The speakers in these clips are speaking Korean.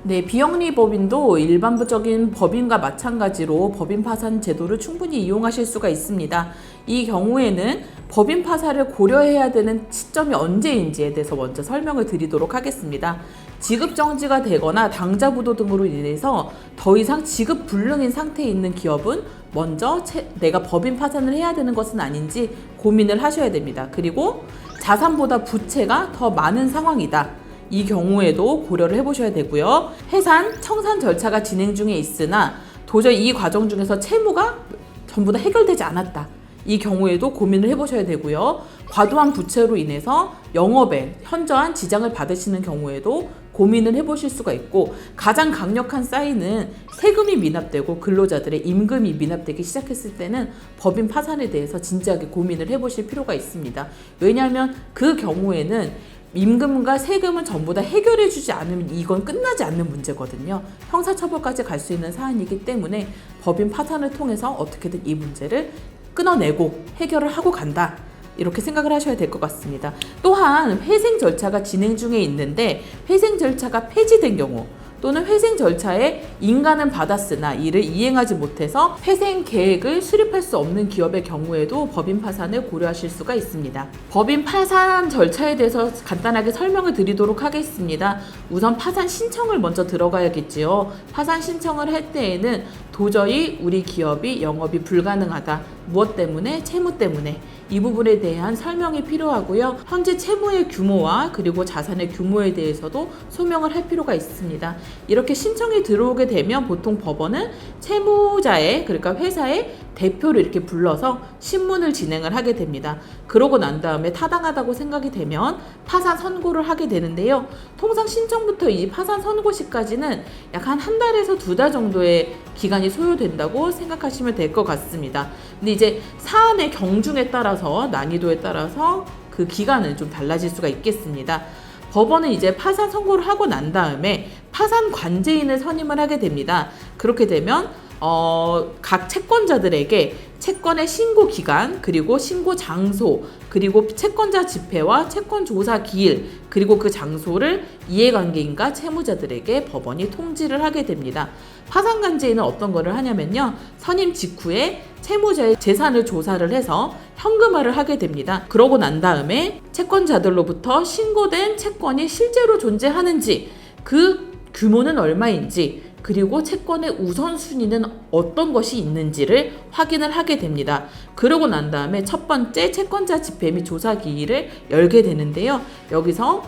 네, 비영리 법인도 일반적인 법인과 마찬가지로 법인 파산 제도를 충분히 이용하실 수가 있습니다. 이 경우에는 법인 파산을 고려해야 되는 시점이 언제인지에 대해서 먼저 설명을 드리도록 하겠습니다. 지급 정지가 되거나 당좌 부도 등으로 인해서 더 이상 지급 불능인 상태에 있는 기업은 먼저 내가 법인 파산을 해야 되는 것은 아닌지 고민을 하셔야 됩니다. 그리고 자산보다 부채가 더 많은 상황이다. 이 경우에도 고려를 해보셔야 되고요. 해산, 청산 절차가 진행 중에 있으나 도저히 이 과정 중에서 채무가 전부 다 해결되지 않았다. 이 경우에도 고민을 해보셔야 되고요. 과도한 부채로 인해서 영업에 현저한 지장을 받으시는 경우에도 고민을 해보실 수가 있고, 가장 강력한 사인은 세금이 미납되고 근로자들의 임금이 미납되기 시작했을 때는 법인 파산에 대해서 진지하게 고민을 해보실 필요가 있습니다. 왜냐하면 그 경우에는 임금과 세금을 전부 다 해결해주지 않으면 이건 끝나지 않는 문제거든요. 형사처벌까지 갈 수 있는 사안이기 때문에 법인 파산을 통해서 어떻게든 이 문제를 끊어내고 해결을 하고 간다. 이렇게 생각을 하셔야 될 것 같습니다. 또한 회생 절차가 진행 중에 있는데 회생 절차가 폐지된 경우 또는 회생 절차에 인가는 받았으나 이를 이행하지 못해서 회생 계획을 수립할 수 없는 기업의 경우에도 법인 파산을 고려하실 수가 있습니다. 법인 파산 절차에 대해서 간단하게 설명을 드리도록 하겠습니다. 우선 파산 신청을 먼저 들어가야겠지요. 파산 신청을 할 때에는 도저히 우리 기업이 영업이 불가능하다. 무엇 때문에? 채무 때문에. 이 부분에 대한 설명이 필요하고요. 현재 채무의 규모와 그리고 자산의 규모에 대해서도 소명을 할 필요가 있습니다. 이렇게 신청이 들어오게 되면 보통 법원은 채무자의, 그러니까 회사의 대표를 이렇게 불러서 신문을 진행을 하게 됩니다. 그러고 난 다음에 타당하다고 생각이 되면 파산 선고를 하게 되는데요. 통상 신청부터 이 파산 선고 시까지는 약 한 달에서 2달 정도의 기간이 소요된다고 생각하시면 될 것 같습니다. 근데 이제 사안의 경중에 따라서, 난이도에 따라서 그 기간은 좀 달라질 수가 있겠습니다. 법원은 이제 파산 선고를 하고 난 다음에 파산 관제인을 선임을 하게 됩니다. 그렇게 되면 각 채권자들에게 채권의 신고 기간, 그리고 신고 장소, 그리고 채권자 집회와 채권 조사 기일, 그리고 그 장소를 이해관계인과 채무자들에게 법원이 통지를 하게 됩니다. 파산관제인은 어떤 거를 하냐면요, 선임 직후에 채무자의 재산을 조사를 해서 현금화를 하게 됩니다. 그러고 난 다음에 채권자들로부터 신고된 채권이 실제로 존재하는지, 그 규모는 얼마인지, 그리고 채권의 우선순위는 어떤 것이 있는지를 확인을 하게 됩니다. 그러고 난 다음에 첫 번째 채권자 집회 및 조사 기일을 열게 되는데요. 여기서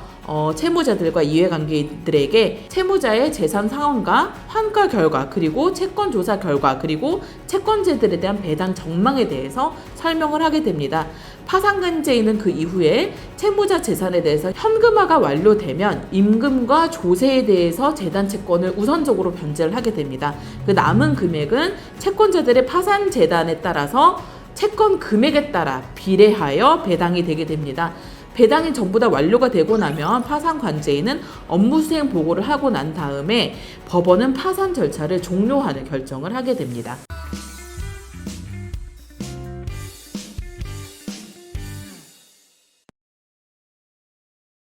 채무자들과 이해관계들에게 채무자의 재산 상황과 환가 결과, 그리고 채권 조사 결과, 그리고 채권자들에 대한 배당 전망에 대해서 설명을 하게 됩니다. 파산관제인은 그 이후에 채무자 재산에 대해서 현금화가 완료되면 임금과 조세에 대해서 재단 채권을 우선적으로 변제를 하게 됩니다. 그 남은 금액은 채권자들의 파산 재단에 따라서 채권 금액에 따라 비례하여 배당이 되게 됩니다. 배당이 전부 다 완료가 되고 나면 파산관제인은 업무 수행 보고를 하고 난 다음에 법원은 파산 절차를 종료하는 결정을 하게 됩니다.